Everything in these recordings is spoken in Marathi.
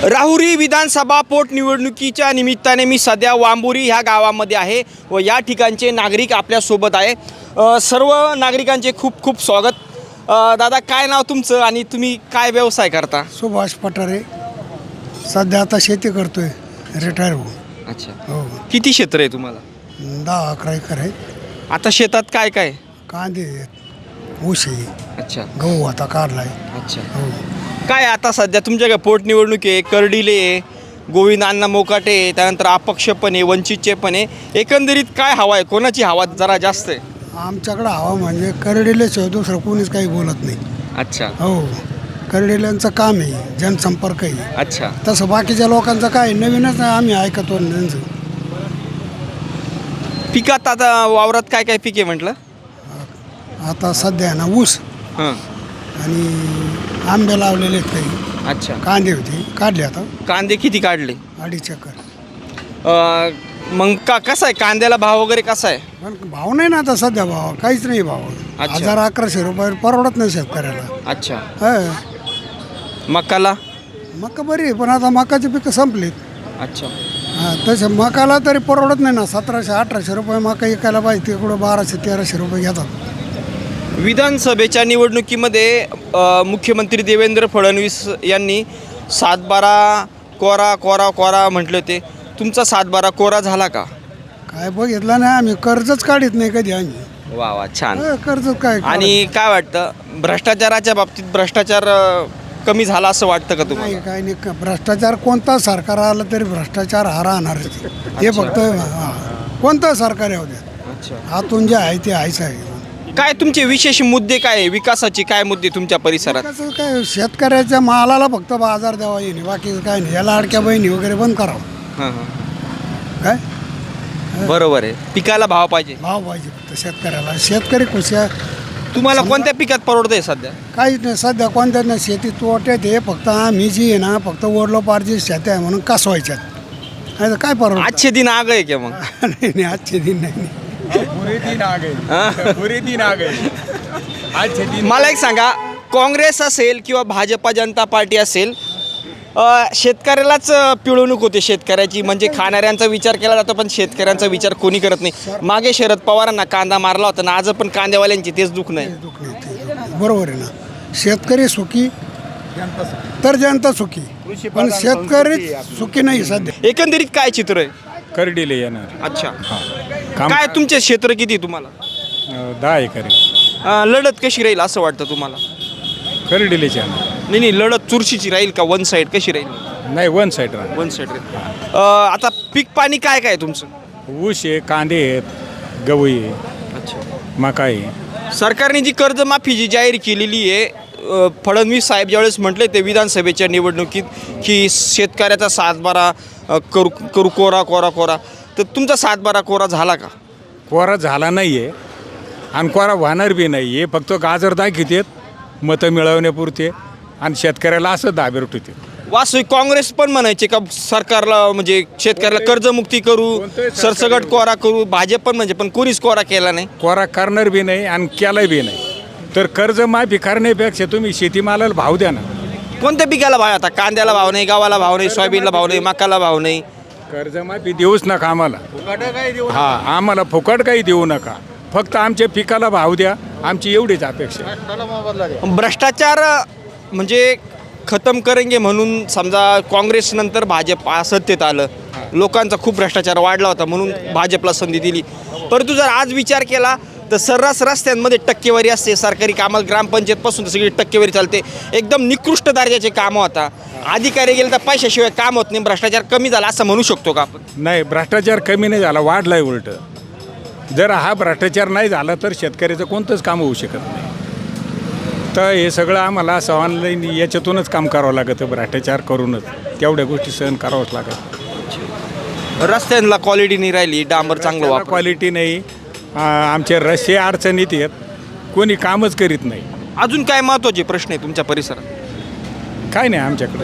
राहुरी विधानसभा पोटनिवडणुकीच्या निमित्ताने मी सध्या वांबुरी ह्या गावामध्ये आहे व या ठिकाणचे नागरिक आपल्यासोबत आहे। सर्व नागरिकांचे खूप खूप स्वागत। दादा, काय नाव तुमचं आणि तुम्ही काय व्यवसाय करता? सुभाष पठारे, सध्या आता शेती करतोय, रिटायर होऊन। अच्छा, हो, किती क्षेत्र आहे तुम्हाला? 10-11 एकर आहे। आता शेतात काय काय? कांदे आहेत, ऊस आहे, अच्छा गहू आता काढलाय। अच्छा, हो, काय आता सध्या तुमच्याकडे पोटनिवडणूक आहे, कर्डिले आहे, गोविंद अण्णा मोकाटे आहे, त्यानंतर अपक्ष पण आहे, वंचितचे पण आहे, एकंदरीत काय हवा आहे, कोणाची हवा जरा जास्त आहे? आमच्याकडं हवा म्हणजे करडेल्याशिवाय दुसरं कोणीच काही बोलत नाही। अच्छा हो, करडेल्यांचं काम आहे, जनसंपर्क आहे। अच्छा, तसं बाकीच्या लोकांचं काय नवीनच आम्ही ऐकतो त्यांचं। पिकात आता वावरात काय काय पीक आहे म्हटलं? आता सध्या ना ऊस हां, आणि आंबे लावलेले आहेत, काही अच्छा, कांदे होते, काढले आता कांदे किती काढले? 2.5 एकर। मग कसा आहे कांद्याला भाव वगैरे कसा आहे? पण भाव नाही ना आता सध्या, भाव काहीच नाही भाव। अच्छा. 1000-1100 रुपये परवडत नाही शेतकऱ्याला। अच्छा, हा, मकाला? मका बरी आहे, पण आता मकाची पिकं संपलीत। अच्छा, हा, तसे मकाला तरी परवडत नाही ना, 1700-1800 रुपये मका विकायला पाहिजे, तिकडं 1200-1300 रुपये घेतात। विधानसभेच्या निवडणुकीमध्ये मुख्यमंत्री देवेंद्र फडणवीस यांनी 7-12 कोरा कोरा कोरा म्हटले होते, तुमचा 7-12 कोरा झाला का? काय बघितलं नाही आम्ही, कर्जच काढत नाही कधी आम्ही। वा वा, छान। कर्जच काय आणि काय वाटतं, भ्रष्टाचाराच्या बाबतीत भ्रष्टाचार कमी झाला असं वाटतं का तुम्हाला? नाही, काय नाही, भ्रष्टाचार कोणता सरकार आलं तरी भ्रष्टाचार हा राहणारच। हे फक्त कोणतं सरकार येऊ द्या, अच्छा, आतून जे आहे ते आहेच आहे। काय तुमचे विशेष मुद्दे काय आहे? विकासाचे काय मुद्दे तुमच्या परिसरात? कसं काय, शेतकऱ्याच्या मालाला फक्त बाजार द्यावा येणे, बाकी काय नाही। याला लाडक्या बहिणी वगैरे बंद करावं। हां हां, काय बरोबर आहे, पिकाला भाव पाहिजे। भाव पाहिजे फक्त शेतकऱ्याला, शेतकरी खुश आहे। तुम्हाला कोणत्या पिकात परवडतंय सध्या? काहीच नाही सध्या, कोणत्या नाही शेती तोट्यात आहे। फक्त आम्ही जी आहे ना, फक्त वडलोपारची शेती आहे म्हणून कसवायच्यात, नाही तर काय परवडत? आजचे दिन आग आहे का मग? नाही नाही, आजचे दिन नाही। बुरे दिन आ गए, बुरे दिन आ गए। आज से दिन मला एक सांगा, काँग्रेस असेल किंवा भाजपा जनता पार्टी असेल, शेतकऱ्यालाच पिळवणूक होते शेतकऱ्याची, म्हणजे खाणाऱ्यांचा विचार केला जातो पण शेतकऱ्यांचा विचार कोणी करत नाही। मागे शरद पवारांना कांदा मारला होता ना, आज पण कांद्यावाल्यांची तेच दुःख नाही? दुःख नाही, ते दुःख नाही। बरोबर आहे ना, शेतकरी सुखी तर जनता सुखी, पण शेतकरी सुखी नाही सध्या। एकंदरीत काय चित्र आहे? करडीले येणार। अच्छा, काम काय तुमचे क्षेत्र किती तुम्हाला? 10 एकर आहे। लढत कशी राहील असं वाटतं तुम्हाला? करडीलेचे येणार, नाही नाही, लढत चुरशीची राहील का वन साईड कशी राहील? नाही वन साईड राहणार। वन साईड राहील। आता पीक पाणी काय काय तुमचं? ऊस आहे, कांदे आहेत, गहू आहे, अच्छा, मका आहे। सरकारने जी कर्जमाफी जी जाहीर केलेली आहे, फडणवीस साहेब ज्यावेळेस म्हटले ते विधानसभेच्या निवडणुकीत की शेतकऱ्याचा 7-12 करू करू कोरा कोरा कोरा, तर तुमचा 7-12 कोरा झाला का? कोरा झाला नाही आहे आणि कोरा वाहणार बी नाही आहे, फक्त गाजर दाखवतात मतं मिळवण्यापुरते आणि शेतकऱ्याला असं दाबेर ठेवते। वास्तविक काँग्रेस पण म्हणायचे का सरकारला, म्हणजे शेतकऱ्याला कर्जमुक्ती करू, कोणतंही सरकार सरसगट कोरा करू, भाजप पण म्हणजे, पण कोणीच कोरा केला नाही। कोरा करणार बी नाही आणि केला बी नाही, तर कर्जमाफी करण्यापेक्षा तुम्ही शेतीमालाला भाव द्या ना। कोणत्या पिकाला भाव? आता कांद्याला भाव नाही, गव्हाला भाव नाही, सोयाबीनला भाव नाही, मकाला भाव नाही। कर्जमाफी देऊच नका आम्हाला, हा आम्हाला फुकट काही देऊ नका, फक्त आमच्या पिकाला भाव द्या, आमची एवढीच अपेक्षा आहे। भ्रष्टाचार म्हणजे खतम करेंगे म्हणून समजा काँग्रेस नंतर भाजप सत्तेत आलं, लोकांचा खूप भ्रष्टाचार वाढला होता म्हणून भाजपला संधी दिली, परंतु जर आज विचार केला तर सर्रास रस्त्यांमध्ये टक्केवारी असते, सरकारी कामात ग्रामपंचायतपासून तर सगळी टक्केवारी चालते, एकदम निकृष्ट दर्जाचे कामं होता, अधिकारी गेले तर पैशाशिवाय काम होत नाही, भ्रष्टाचार कमी झाला असं म्हणू शकतो का आपण? नाही, भ्रष्टाचार कमी नाही झाला, वाढलाय उलट। जर हा भ्रष्टाचार नाही झाला तर शेतकऱ्याचं कोणतंच काम होऊ शकत नाही। तर हे सगळं आम्हाला असं ऑनलाईन याच्यातूनच काम करावं लागतं, भ्रष्टाचार करूनच तेवढ्या गोष्टी सहन करावंच लागत। रस्त्यांना क्वालिटी नाही राहिली, डांबर चांगलं वापर, क्वालिटी नाही, आमचे रस्ते अडचणीत आहेत, कोणी कामच करीत नाही। अजून काय महत्त्वाचे प्रश्न आहे तुमच्या परिसरात? काय नाही आमच्याकडे।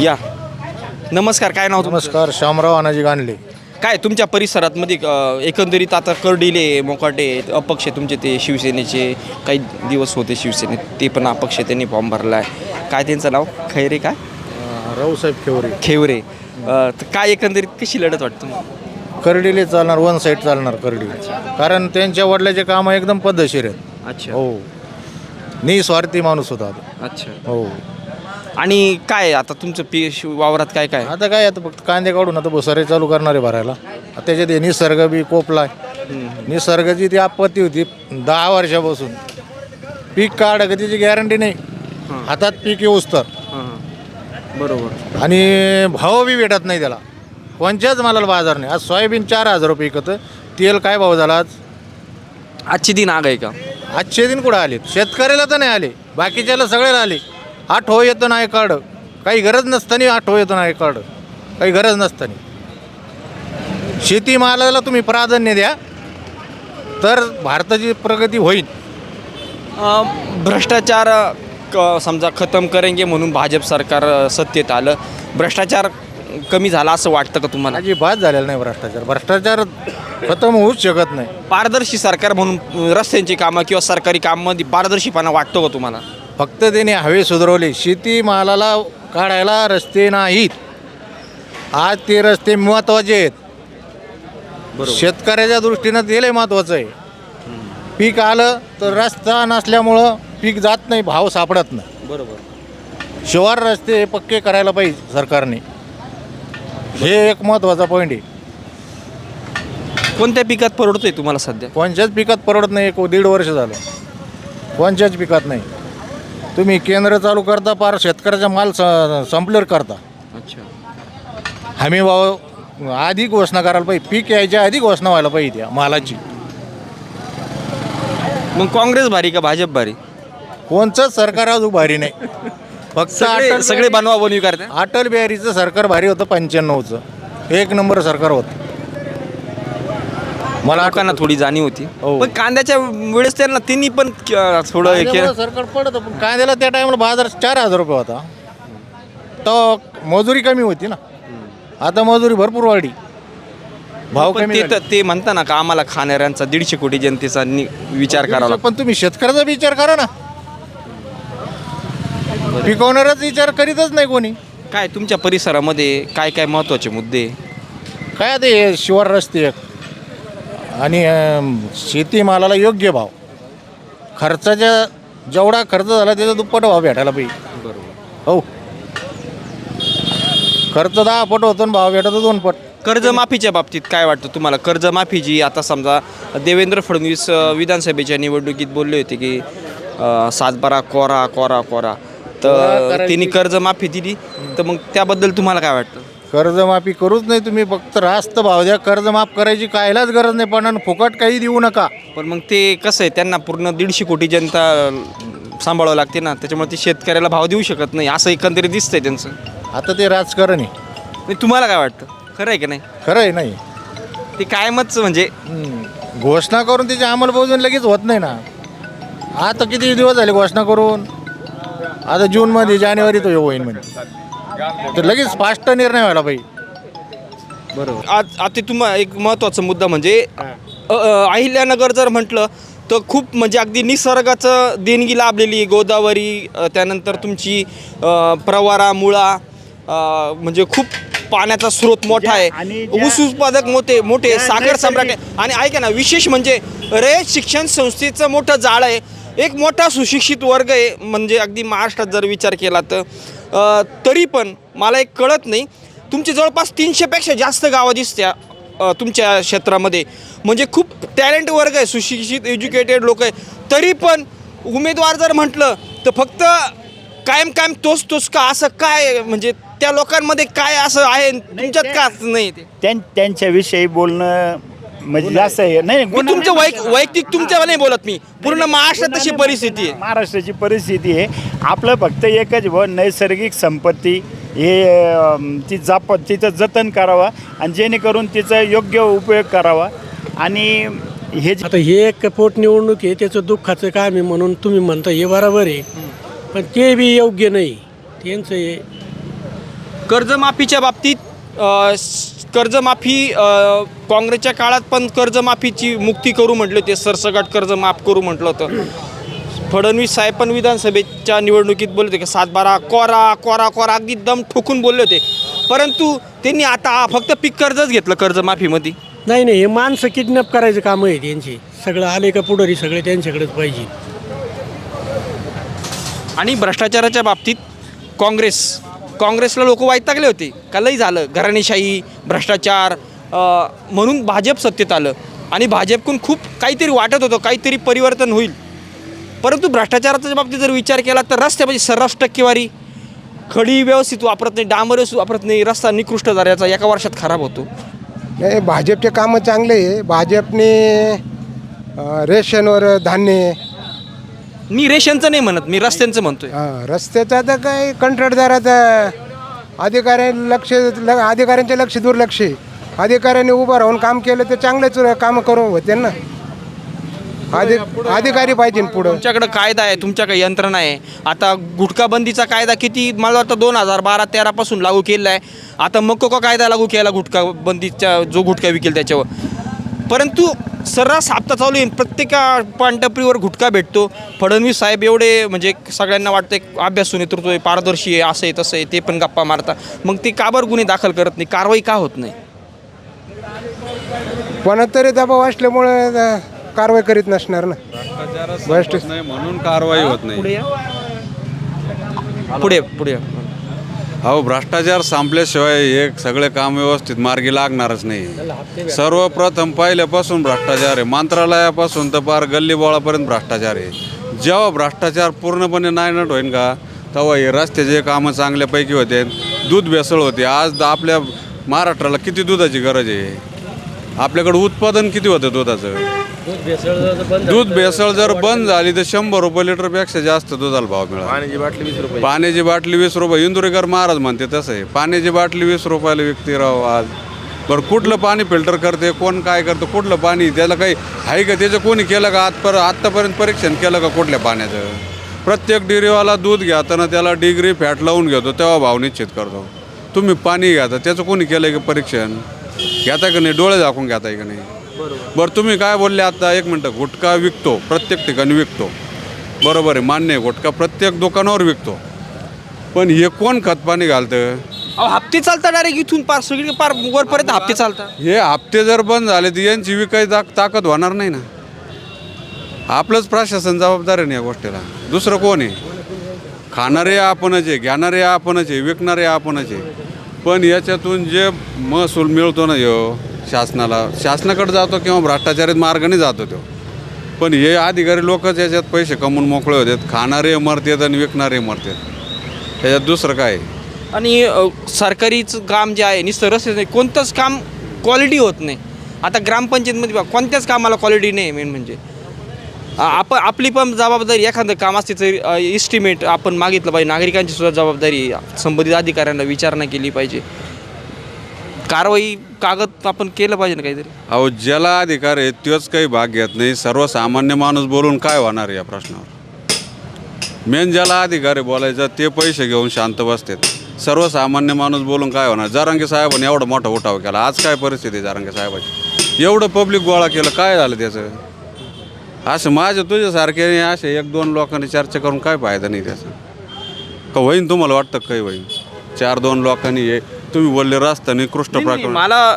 या, नमस्कार, काय नाव तुमचं? नमस्कार, शामराव अनाजी गांडले। काय तुमच्या परिसरात मध्ये एकंदरीत आता कर्डिले मोकाटे अपक्ष तुमचे ते शिवसेनेचे काही दिवस होते शिवसेनेत, ते पण अपक्ष त्यांनी फॉर्म भरला आहे. काय त्यांचं नाव खैरे काय रावसाहेब खेवरे. तर काय एकंदरीत कशी लढत वाटतं तुम्हाला? करडीले चालणार, वन साईड चालणार करडी, कारण त्यांच्या वडिलाचे कामं एकदम पद्धतशीर आहेत. अच्छा. हो, निस्वार्थी माणूस होता तो. अच्छा. हो. आणि काय आता तुमचं वावरात काय काय? आता काय, आता फक्त कांदे काढून आता भुसारे चालू करणारे भरायला. आता त्याच्यात हे निसर्ग बी कोपलाय. निसर्गाची ती आपत्ती होती 10 वर्षापासून. पीक काढ का त्याची गॅरंटी नाही, हातात पीक येऊच तर. बरोबर. आणि भाव बी भेटत नाही त्याला, कोणत्याच मालाला बाजार नाही. आज सोयाबीन 4,000 रुपये विकतं. तेल काय भाव झाला आज? आजची दिन आग आहे का? आजचे दिन कुठं आले? शेतकऱ्याला तर नाही आले, बाकीच्याला सगळ्याला आले. आठवं येतं नाही कार्ड, काही गरज नसताना आठवं येतं नाही कार्ड, काही गरज नसताना. शेतीमालाला तुम्ही प्राधान्य द्या तर भारताची प्रगती होईल. भ्रष्टाचार समजा खतम करेंगे म्हणून भाजप सरकार सत्तेत आलं, भ्रष्टाचार कमी झाला असं वाटतं का तुम्हाला? अजिबात झालेला नाही भ्रष्टाचार. भ्रष्टाचार खतम होऊच शकत नाही. पारदर्शी सरकार म्हणून रस्त्यांची कामं किंवा सरकारी कामामध्ये पारदर्शीपणा वाटतो का तुम्हाला? फक्त त्याने हवे सुधारवले. शेतीमालाला काढायला रस्ते नाहीत. आज ते रस्ते महत्त्वाचे आहेत. शेतकऱ्याच्या दृष्टीनं ते लय महत्त्वाचं आहे. पीक आलं तर रस्ता नसल्यामुळं पीक जात नाही, भाव सापडत नाही. बरोबर. शिवार रस्ते पक्के करायला पाहिजे सरकारने. हे एक महत्त्वाचा पॉईंट आहे. कोणत्या पिकात परवडतोय तुम्हाला सध्या? कोणत्याच पिकात परवडत नाही. 1.5 वर्ष झालं कोणत्याच पिकात नाही. तुम्ही केंद्र चालू करता, पार शेतकऱ्याचा माल संपल्यावर करता. अच्छा. हमी भाव आधी घोषणा करायला पाहिजे. पीक यायच्या आधी घोषणा व्हायला पाहिजे त्या मालाची. मग काँग्रेस भारी का भाजप भारी? कोणचंच सरकार अजून भारी नाही. फक्त सगळे बनवा बनवी करते. अटल बिहारीचं सरकार भारी होतं. 95चं 1 नंबर सरकार होतं. मला लोकांना थोडी जाणीव होती. हो. पण कांद्याच्या वेळेस त्यांनी पण थोडं हे केलं. सरकार पडतं, पण कांद्याला त्या टायमाला बाजार 4,000 रुपये होता. तर मजुरी कमी होती ना. आता मजुरी भरपूर वाढली, भाव पण कमी झाले. ते म्हणता ना का आम्हाला खाणाऱ्यांचा 150 कोटी जनतेचा विचार करावा लागतो. पण तुम्ही शेतकऱ्याचा विचार करा ना. पिकवणाराच विचार करीतच नाही कोणी. काय तुमच्या परिसरामध्ये काय काय महत्त्वाचे मुद्दे? काय ते शिवार रस्ते एक, आणि शेतीमालाला योग्य भाव. खर्चाच्या जेवढा खर्च झाला त्याचा दुप्पट भाव भेटायला पाहिजे. बरोबर. हो, खर्च 10 पट होतो आणि भाव भेटतो 2 पट. कर्जमाफीच्या बाबतीत काय वाटतं तुम्हाला? कर्जमाफी जी आता समजा देवेंद्र फडणवीस विधानसभेच्या निवडणुकीत बोलले होते की 7-12 कोरा कोरा कोरा, तर त्यांनी कर्जमाफी दिली. तर मग त्याबद्दल तुम्हाला काय वाटतं? कर्जमाफी करूच नाही तुम्ही, फक्त रास्त भाव द्या. कर्जमाफ करायची कायलाच गरज नाही पडणार. फुकट काही देऊ नका. पण मग ते कसं आहे, त्यांना पूर्ण 150 कोटी जनता सांभाळावं लागते ना, त्याच्यामुळे ते शेतकऱ्याला भाव देऊ शकत नाही असं एकंदरीत दिसतंय त्यांचं. आता ते राजकारण आहे. नाही, तुम्हाला काय वाटतं? खरं आहे की नाही? खरं आहे नाही. ते कायमच म्हणजे घोषणा करून त्याची अंमलबजावणी लगेच होत नाही ना. आता किती दिवस झाले घोषणा करून? आता जूनमध्ये जानेवारीत होईल म्हणजे, तर लगेच फास्ट निर्णय व्हायला पाहिजे. बरोबर. आज आता तुम्हाला एक महत्त्वाचा मुद्दा म्हणजे अहिल्यानगर जर म्हटलं तर खूप म्हणजे अगदी निसर्गाचं देणगी लाभलेली गोदावरी, त्यानंतर तुमची प्रवारा, मुळा, म्हणजे खूप पाण्याचा स्रोत मोठा आहे. ऊस उत्पादक मोठे साखर सम्राट आहे. आणि ऐका ना, विशेष म्हणजे रयत शिक्षण संस्थेचं मोठं जाळं आहे. एक मोठा सुशिक्षित वर्ग आहे. म्हणजे अगदी महाराष्ट्रात जर विचार केला तर तरी पण मला एक कळत नाही, तुमची जवळपास 300पेक्षा जास्त गावं दिसत्या तुमच्या क्षेत्रामध्ये. म्हणजे खूप टॅलेंट वर्ग आहे, सुशिक्षित एज्युकेटेड लोक आहे. तरी पण उमेदवार जर म्हटलं तर फक्त कायम तोच का? असं काय म्हणजे त्या लोकांमध्ये काय असं आहे तुमच्यात का नाही? ते त्यांच्याविषयी बोलणं म्हणजे जास्त आहे नाही. तुमचं वैयक्तिक तुमच्या नाही बोलत मी, पूर्ण महाराष्ट्रात तशी परिस्थिती आहे. महाराष्ट्राची परिस्थिती आहे. आपलं फक्त एकच नैसर्गिक संपत्ती हे तिचं जतन करावं आणि जेणेकरून तिचा योग्य उपयोग करावा. आणि हे आता हे एक पोटनिवडणूक आहे, त्याचं दुःखाचं काम आहे म्हणून तुम्ही म्हणता हे बरोबर आहे, पण ते बी योग्य नाही त्यांचं हे. कर्जमाफीच्या बाबतीत कर्जमाफी काँग्रेसच्या काळात पण कर्जमाफीची मुक्ती करू म्हटले होते, सरसकट कर्ज माफ करू म्हटलं होतं. फडणवीस साहेब पण विधानसभेच्या निवडणुकीत बोलले होते की 7-12 कोरा कोरा कोरा अगदी दम ठोकून बोलले होते. परंतु त्यांनी आता फक्त पीक कर्जच घेतलं कर्जमाफीमध्ये. नाही नाही, हे माणसं किडनॅप करायचं काम आहे त्यांची. सगळं आले का पुढारी सगळे त्यांच्याकडेच पाहिजे. आणि भ्रष्टाचाराच्या बाबतीत काँग्रेसला लोक वैतागले होते का लई झालं घराणेशाही भ्रष्टाचार, म्हणून भाजप सत्तेत आलं आणि भाजपकडून खूप काहीतरी वाटत होतं, काहीतरी परिवर्तन होईल. परंतु भ्रष्टाचाराच्या बाबतीत जर विचार केला तर रस्त्यामध्ये सर्रास टक्केवारी, खडी व्यवस्थित वापरत नाही, डांबर व्यवस्थित वापरत नाही, रस्ता निकृष्ट दर्जाचा एका वर्षात खराब होतो. नाही, भाजपचे कामं चांगले आहे. भाजपने रेशनवर धान्य, मी रेशनचं नाही म्हणत, मी रस्त्यांचं म्हणतोय. रस्त्याचा तर काय कंत्राटदाराचा अधिकाऱ्यांचे लक्ष दुर्लक्ष आहे. अधिकाऱ्यांनी उभं राहून काम केलं तर चांगलेच कामं करू होते ना. अधिकारी पाहिजे पुढं. तुमच्याकडे कायदा आहे, तुमच्याकडे यंत्रणा आहे. आता गुटखा बंदीचा कायदा किती मला वाटतं 2012-13 पासून लागू केलेला आहे. आता मकोका कायदा लागू केला गुटखा बंदीचा, जो गुटखा विकेल त्याच्यावर. परंतु सर्रास हप्ता चालू आहे, प्रत्येक पानटपरीवर गुटखा भेटतो. फडणवीस साहेब एवढे म्हणजे सगळ्यांना वाटतं एक अभ्यासू नेतृत्व आहे, पारदर्शी आहे, असं आहे तसं आहे, ते पण गप्पा मारता. मग ते का बरं गुन्हे दाखल करत नाही, कारवाई का होत नाही? कोणातरी दबाव असल्यामुळे कारवाई करीत नसणार ना. नाही म्हणून कारवाई होत नाही. पुढे अहो, भ्रष्टाचार संपल्याशिवाय हे सगळे काम व्यवस्थित मार्गी लागणारच नाही. सर्वप्रथम पहिल्यापासून भ्रष्टाचार आहे, मंत्रालयापासून तर पार गल्लीबोळापर्यंत भ्रष्टाचार आहे. जेव्हा भ्रष्टाचार पूर्णपणे नायनाट होईल का तेव्हा हे रस्त्याचे कामं चांगल्यापैकी होते. दूध भेसळ होते. आज आपल्या महाराष्ट्राला किती दुधाची गरज आहे, आपल्याकडे उत्पादन किती होतं दुधाचं. दूध भेसळ जर बंद झाली तर 100 रुपये लिटरपेक्षा जास्त दुधाला भाव मिळाला. पाण्याची बाटली 20 रुपये. इंदुरीकर महाराज म्हणते तसं आहे, पाण्याची बाटली 20 रुपयाला विकते राव आज. बरं कुठलं पाणी फिल्टर करते, कोण काय करतं, कुठलं पाणी त्याला काही आहे का, त्याचं कोणी केलं का आत्तापर्यंत परीक्षण केलं का कुठल्या पाण्याचं? प्रत्येक डेअरीवाला दूध घेताना त्याला डिग्री फॅट लावून घेतो, तेव्हा भाव निश्चित करतो. तुम्ही पाणी घ्या त्याचं कोणी केलं का परीक्षण? घेताय का नाही? डोळे झाकून घेताय का नाही? बरं तुम्ही काय बोलले आता, एक मिनटं, गुटखा विकतो, प्रत्येक ठिकाणी विकतो, बरोबर आहे, मान्य आहे, गुटखा प्रत्येक दुकानावर विकतो. पण हे कोण खत पाणी घालतं? हप्ते चालतात डायरेक्ट इथून पार सगळी पार वरपर्यंत हप्ते चालतात. हे हप्ते जर बंद झाले तर यांची विकायची ताकद होणार नाही ना. आपलंच प्रशासन जबाबदार आहे ना या गोष्टीला, दुसरं कोण आहे? खाणारे आपणच आहे, घेणारे आपणच आहे, विकणारे आपणच आहे. पण याच्यातून जे महसूल मिळतो ना शासनाकडे जातो किंवा भ्रष्टाचारित मार्गाने जातो तो. पण हे अधिकारी लोकच याच्यात पैसे कमवून मोकळे होतात. खाणारे मरतात आणि विकणारे मरतात, त्याच्यात दुसरं काय. आणि सरकारीचं काम जे आहे नुसतं रस्ते नाही, कोणतंच काम क्वालिटी होत नाही. आता ग्रामपंचायतमध्ये बघा कोणत्याच कामाला क्वालिटी नाही. मेन म्हणजे आपली पण जबाबदारी, एखादं काम असते तर इस्टिमेट आपण मागितलं पाहिजे. नागरिकांची सुद्धा जबाबदारी, संबंधित अधिकाऱ्यांना विचारणा केली पाहिजे, कारवाई कागद आपण केलं पाहिजे ना काहीतरी. अहो, ज्याला अधिकार आहे तोच काही भाग घेत नाही. सर्वसामान्य माणूस बोलून काय होणार या प्रश्नावर? मेन ज्याला अधिकार आहे बोलायचा ते पैसे घेऊन शांत बसतात. सर्वसामान्य माणूस बोलून काय होणार? जरांगे साहेबांनी एवढा मोठा उठाव केला, आज काय परिस्थिती आहे जरांगे साहेबाची? एवढं पब्लिक गोळा केलं, काय झालं त्याचं? असं माझ्या तुझ्यासारख्याने असे 1-2 लोकांनी चर्चा करून काय फायदा नाही त्याचा. का होईन तुम्हाला वाटतं काही होईन? 4-2 लोकांनी हे तुम्ही बोलले रस्ता निकृष्ट प्रकार. मला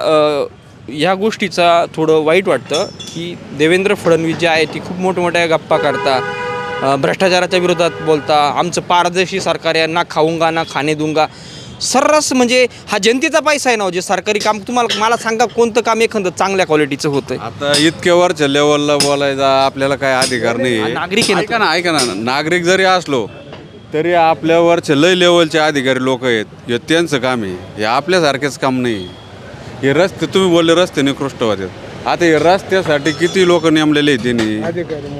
ह्या गोष्टीचा थोडं वाईट वाटतं की देवेंद्र फडणवीस जे आहे ती खूप मोठमोठ्या गप्पा करता, भ्रष्टाचाराच्या विरोधात बोलता, आमचं पारदर्शी सरकार आहे, ना खाऊंगा ना खाणे दूंगा. सर्रास म्हणजे हा जनतेचा पैसा आहे ना. जे सरकारी काम मला सांगा कोणतं काम एखादं चांगल्या क्वालिटीचं होतं? आता इतक्या वरच्या लेवलला बोलायचा आपल्याला काय अधिकार नाही. नागरिक ऐका ना, नागरिक जरी असलो तरी आपल्यावरचे लय लेवलचे अधिकारी लोक आहेत, हे त्यांचं काम आहे, हे आपल्यासारखेच काम नाही. हे रस्ते तुम्ही बोलले रस्ते निकृष्ट होते. आता हे रस्त्यासाठी किती लोक नेमलेले आहेत त्यांनी,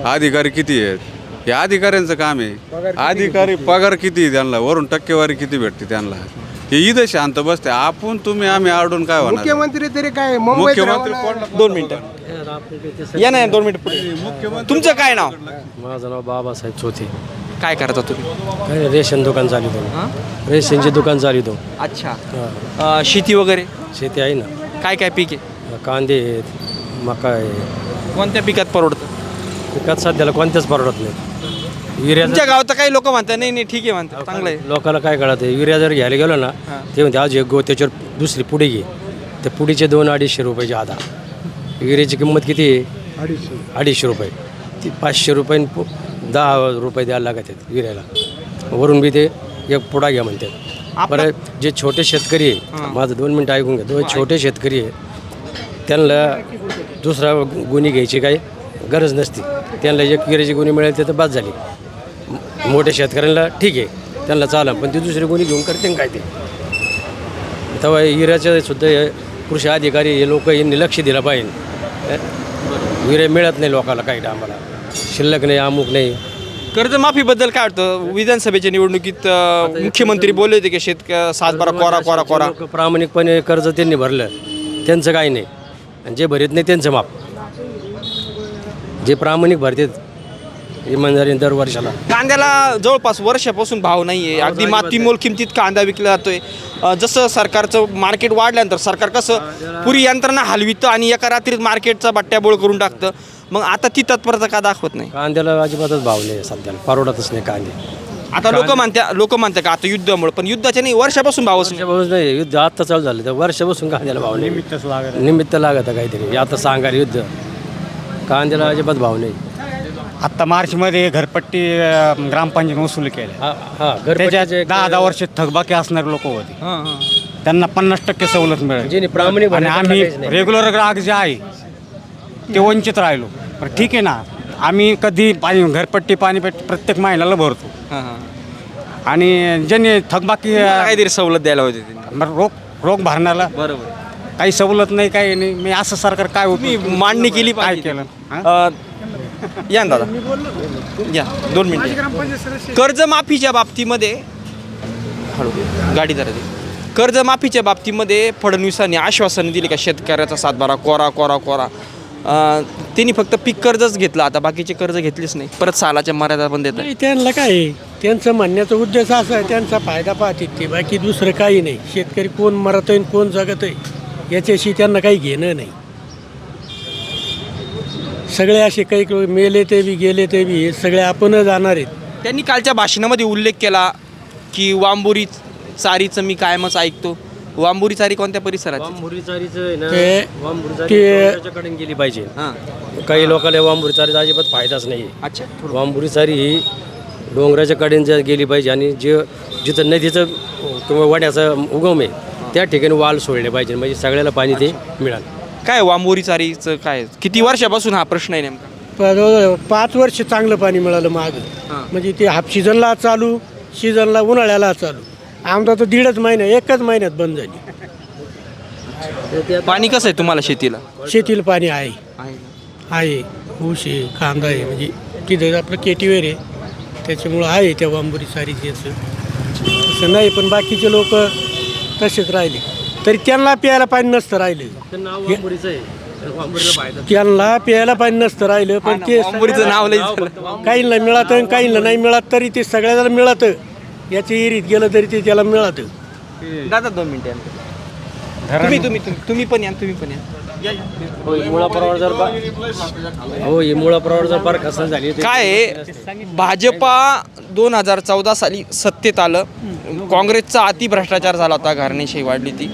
अधिकारी किती आहेत? हे अधिकाऱ्यांचं काम आहे. अधिकारी पगार किती त्यांना, वरून टक्केवारी किती भेटते त्यांना? हे इथं शांत बसते. आपण तुम्ही आम्ही आरडून काय होणार? मुख्यमंत्री तरी काय मुख्यमंत्री 2 मिनिटं या नाही, 2 मिनिटं पुढे. तुमचं काय नाव? माझं नाव बाबासाहेब चोथे. काय करता तुम्ही? काय नाही, रेशन दुकान चालवतो. रेशनचे दुकान चालवतो. अच्छा. शेती वगैरे? शेती आहे ना. काय काय पीक आहे? कांदे आहेत, मका आहे. कोणत्या पिकात परवडतं? पिकात सध्याला कोणत्याच परवडत नाही. युरिया तुमच्या गावात काही लोक म्हणतात नाही नाही ठीक आहे म्हणतात चांगलं आहे. लोकांना काय कळत आहे, युरिया जर घ्यायला गेलो ना ते म्हणते आज एक गो त्याच्यावर दुसरी पुडी घे. त्या पुडीचे 200-250 रुपयाचे आधा. युरियाची किंमत किती आहे? 250 रुपये. ती 500 रुपये 10 रुपये द्यायला लागत आहेत युरियाला. वरून बी ते एक पुडा घ्या म्हणतात. बरं जे छोटे शेतकरी आहे, माझं 2 मिनटं ऐकून घ्या. जो छोटे शेतकरी आहे त्यांना दुसरा गुणी घ्यायची काही गरज नसती. त्यांना एक युरियाची गुणी मिळेल तर बस झाली. मोठ्या शेतकऱ्यांना ठीक आहे, त्यांना चालेल, पण ती दुसरी गुणी घेऊन करते काय ते. तेव्हा युरियाचं सुद्धा हे कृषी अधिकारी हे लोक यांनी लक्ष दिलं पाहिजे. युरिया मिळत नाही लोकांना काही आम्हाला, शिल्लक नाही, अमुक नाही. कर्जमाफीबद्दल काय वाटतं? विधानसभेच्या निवडणुकीत मुख्यमंत्री बोलले होते की सातबारा कोरा कोरा कोरा. लोकं प्रामाणिकपणे कर्ज त्यांनी भरलं, त्यांचं काही नाही. आणि जे भरीत नाही त्यांचं माफ. जे प्रामाणिक भरतात इमानदारीने दर वर्षाला. कांद्याला जवळपास वर्षापासून भाव नाही आहे. अगदी मातीमोल किमतीत कांदा विकला जातोय. जसं सरकारचं मार्केट वाढल्यानंतर सरकार कसं पुरी यंत्रणा हलवितं आणि एका रात्रीत मार्केटचा बट्ट्याबोळ करून टाकतं. मग आता ती तत्परता का दाखवत नाही? कांद्याला अजिबातच भाव नाही सध्याला, परवडतच नाही कांदे. आता लोक म्हणतात का आता युद्धामुळे, पण युद्धाच्या नाही वर्षापासून भावच नाही. वर्षापासून नाही, युद्ध आता चालू झालं तर वर्षापासून कांद्याला भाव नाही. निमित्त लागत काहीतरी. आता सांगायला युद्ध, कांद्याला अजिबात भाव नाही. आत्ता मार्चमध्ये घरपट्टी ग्रामपंचायत वसूल केली. त्याच्या 10 वर्ष थकबाकी असणारे लोक होते, त्यांना 50% सवलत मिळेल. प्रामाणिक आणि आम्ही रेग्युलर ग्राहक जे आहे ते वंचित राहिलो. पण ठीक आहे ना, आम्ही कधी घरपट्टी पाणीपट्टी प्रत्येक महिन्याला भरतो. आणि ज्यांनी थकबाकी काहीतरी सवलत द्यायला होती. रोग भरण्याला बरोबर काही सवलत नाही, काही नाही. मी असं सरकार काय मी मांडणी केली काय पाहिजे. केलं? या ना दादा, या 2 मिनिटं. कर्जमाफीच्या बाबतीमध्ये गाडी जरा दे. कर्जमाफीच्या बाबतीमध्ये फडणवीसांनी आश्वासन दिले का शेतकऱ्याचा सातबारा कोरा कोरा कोरा. त्यांनी फक्त पीक कर्जच घेतलं, आता बाकीचे कर्ज घेतलेच नाही. परत सालाच्या मर्यादा पण देतात. नाही, त्यांना काय आहे, त्यांचं म्हणण्याचा उद्देश असा आहे, त्यांचा फायदा पाहतात ते, बाकी दुसरं काही नाही. शेतकरी कोण मरत आहे कोण जगत आहे याच्याशी त्यांना काही घेणं नाही. सगळे असे काही मेले ते बी गेले ते बी हे सगळे आपण जाणार आहेत. त्यांनी कालच्या भाषणामध्ये उल्लेख केला की वांबुरी चारीचं मी कायमच ऐकतो. वांबुरी चारी कोणत्या परिसराची? वांबुरी चारीचं आहे ना, ते- वांबुरी चारी ते- डोंगराच्याकडे गेली पाहिजे. हां, काही लोकांना वांबुरी चारीचा अजिबात फायदाच नाही. अच्छा. वांबुरी चारी ही डोंगराच्या कडेने गेली पाहिजे. आणि जिथं नदीचं किंवा वड्याचं उगम आहे त्या ठिकाणी वाल सोडले पाहिजे, म्हणजे सगळ्याला पाणी ते मिळालं. काय वांबुरी चारीचं काय किती वर्षापासून हा प्रश्न आहे नेमका? 5 वर्ष चांगलं पाणी मिळालं मागं. म्हणजे ते हाफ सीझनला चालू, सीझनला उन्हाळ्याला चालू. आमचा तर 1.5 महिना 1च महिन्यात बंद झाली. पाणी कसं आहे तुम्हाला शेतीला? शेतीला पाणी आहे, ऊस आहे, कांदा आहे, म्हणजे तिथं आपलं केटीवेर आहे, त्याच्यामुळं आहे त्या वांबुरी सारी तसं नाही. पण बाकीचे लोक तसेच राहिले तरी त्यांना प्यायला पाणी नसतं राहिलं. त्यांना प्यायला पाणी नसतं राहिलं, पण ते वांबुरीचं नाव लई काहींना मिळतं आणि काहींना नाही मिळत, तरी ते सगळ्याला मिळतं. याच्या एरीत गेलं तरी ते त्याला मिळतं. दादा 2 मिनिटं तुम्ही पण या. मुळाप्रवाळ जर ही मुळाप्रवाळ जर फार कसं झाली काय आहे, भाजपा 2014 साली सत्तेत आलं. काँग्रेसचा अतिभ्रष्टाचार झाला होता, घराणेशाही वाढली ती.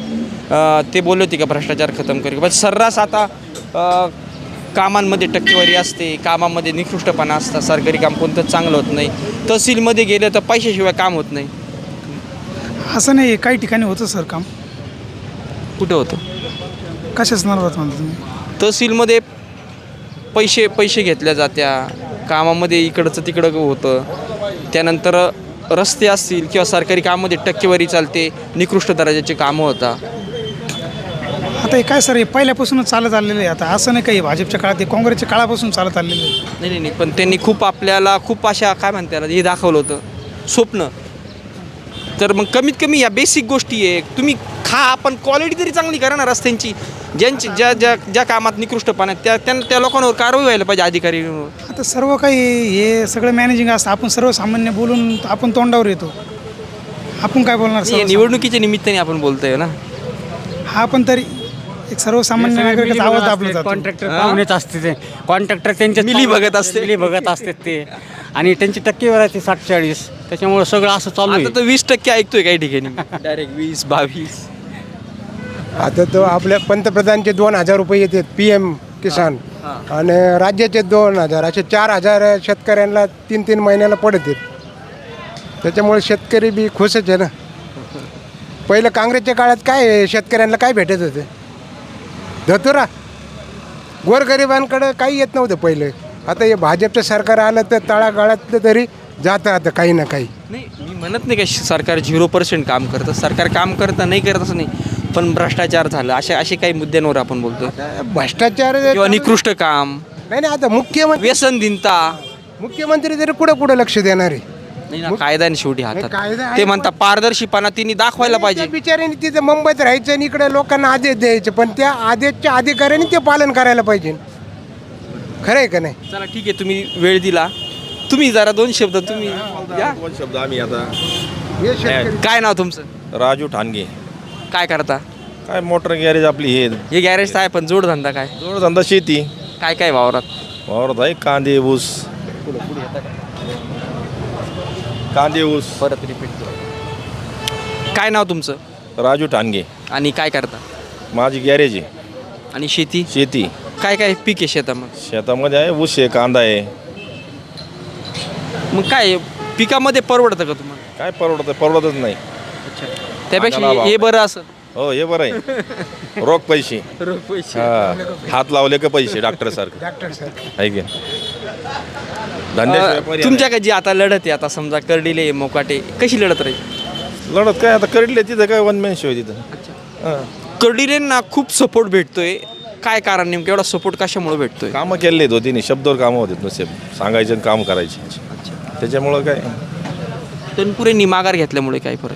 ते बोलले होते का भ्रष्टाचार खतम करू, पण सर्रास आता कामांमध्ये टक्केवारी असते, कामामध्ये निकृष्टपणा असतात, सरकारी काम कोणतं चांगलं होत नाही. तहसीलमध्ये गेलं तर पैशाशिवाय काम होत नाही. असं नाही, काही ठिकाणी होतं सर काम. कुठं होतं? कशाच नाराज म्हणतो तुम्ही? तहसीलमध्ये पैसे घेतल्या जात्या, कामामध्ये इकडचं तिकडं होतं. त्यानंतर रस्ते असतील किंवा सरकारी कामामध्ये टक्केवारी चालते, निकृष्ट दर्जाचे कामं होतात. आता हे काय सर, हे पहिल्यापासूनच चालत आलेलं आहे. आता असं नाही काही भाजपच्या काळात, हे काँग्रेसच्या काळापासून चालत आलेलं आहे. नाही, पण त्यांनी आपल्याला खूप अशा काय म्हणतात हे दाखवलं होतं स्वप्न. तर मग कमीत कमी या बेसिक गोष्टी आहे, तुम्ही खा, पण क्वालिटी तरी चांगली करा ना रस्त्यांची. ज्या कामात निकृष्टपणा त्या लोकांवर कारवाई व्हायला पाहिजे अधिकारी. आता सर्व काही हे सगळं मॅनेजिंग असतं. आपण सर्वसामान्य बोलून आपण तोंडावर येतो. आपण काय बोलणार? निवडणुकीच्या निमित्ताने आपण बोलतोय ना. हा, पण तरी एक सर्वसामान्य नागरिकाचा आवाज दाबला जातो. कॉन्ट्रॅक्टर पाहुणेच असते ते कॉन्ट्रॅक्टर त्यांचे मिली बघत असते. मिली बघत असते ते आणि त्यांची टक्केवारी 60-40 त्याच्यामुळे सगळं असं चालू आहे. आता तर 20% ऐकतोय काही ठिकाणी डायरेक्ट 20-22. आता तो आपल्या पंतप्रधानचे 2,000 रुपये येतात PM किसान आणि राज्याचे 2,000 असे 4,000 शेतकऱ्यांना 3-3 महिन्याला पडत आहेत. त्याच्यामुळे शेतकरी बी खुशच आहे ना. पहिलं काँग्रेसच्या काळात काय शेतकऱ्यांना काय भेटत होते? धतुरा. गोरगरिबांकडं काही येत नव्हतं पहिलं. आता हे भाजपचं सरकार आलं तर तळागाळात तरी जातं आता काही ना काही. नाही मी म्हणत नाही का सरकार 0% काम करतं. सरकार काम करतं नाही करत असं नाही, पण भ्रष्टाचार झालं असे काही मुद्द्यांवर आपण बोलतो भ्रष्टाचार किंवा निकृष्ट काम, नाही आता व्यसनधीनता. मुख्यमंत्री तरी कुठं लक्ष देणार आहे? नाही ना, कायदा आणि शेवटी हातात. कायदा आहे ते म्हणतात पारदर्शीपणा तिने दाखवायला पाहिजे. त्या बिचाऱ्यांनी तिथे मुंबईत राहायचं आणि इकडे लोकांना आदेश द्यायचे, पण त्या आदेशच्या अधिकाऱ्यांनी ते पालन करायला पाहिजे. खरं आहे का नाही? चला ठीक आहे, तुम्ही वेळ दिला. तुम्ही जरा 2 शब्द तुम्ही या. 2 शब्द आम्ही आता. हे शेतकरी काय नाव तुमचं? राजू ठाणगे. काय करता? काय मोटर गॅरेज आपली हे गॅरेज आहे, पण जोडधंदा काय? जोडधंदा शेती. काय काय वावरात? वावरत आहे कांदे ऊस. कांदे ऊस. परत रिपीट. काय नाव तुमचं? राजू ठाणगे. आणि काय करता? माझी गॅरेज आहे. आणि शेती? शेती. काय काय पीक आहे शेतामध्ये? शेतामध्ये आहे ऊस आहे, कांदा आहे. मग काय पिकामध्ये परवडतं का तुम्हाला? काय परवडतच नाही. त्यापेक्षा हे बरं असं. हो हे बरं आहे. रोख पैसे. हा, हात लावले का पैसे डॉक्टर सारखं आहे की धंद्याशिवाय पर्याय तुमच्याकडे जी आता लढत आहे, आता समजा कर्डिले मोकाटे, कशी लढत राहील? नाही. लढत काय आता करील तिथं काय 1 मॅन शो आहे तिथं. कर्डिलेंना खूप सपोर्ट भेटतोय. काय कारण नेमकं एवढा सपोर्ट कशामुळे भेटतोय? कामं केलेली आहेत होती शब्दावर कामं होते नुसते सांगायचे आणि काम करायचे. त्याच्यामुळं काय तनपुरेंनी माघार घेतल्यामुळे काय फरक?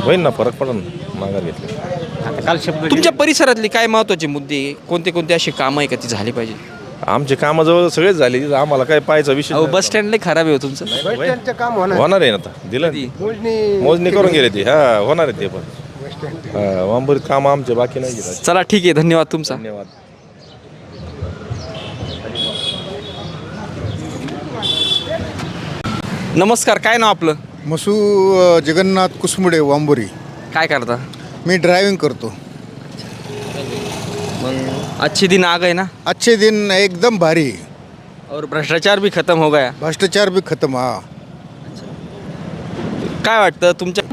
होईल ना, फरक पडेल ना माघार घेतली. काल शब्द तुमच्या परिसरातले काय महत्त्वाचे मुद्दे, कोणते कोणते असे कामं आहे का ती झाली पाहिजे? आमचे कामं जवळ सगळेच झाले तिथं. आम्हाला काय पाहायचा विषय अहो नाही. बस स्टँड लय खराब आहे हो तुमचं. बस स्टँडचं काम होणार. होणार आहे ना आता. दिलं ना. मोजणी मोजणी करून गेले ती. हा होणार आहे ते पण. हा वांबरीत काम आमचे बाकी नाही गेलं. चला ठीक आहे, धन्यवाद तुमचा. धन्यवाद. नमस्कार, काय नाव आपलं? मसू जगन्नाथ कुसमुडे वांबोरी. काय करता? मी ड्रायव्हिंग करतो. मग अच्छे दिन आ गए ना, अच्छे दिन एकदम भारी. और भ्रष्टाचार भी खत्म हो गया. भ्रष्टाचार भी खत्म. हा काय वाटतं तुमच्या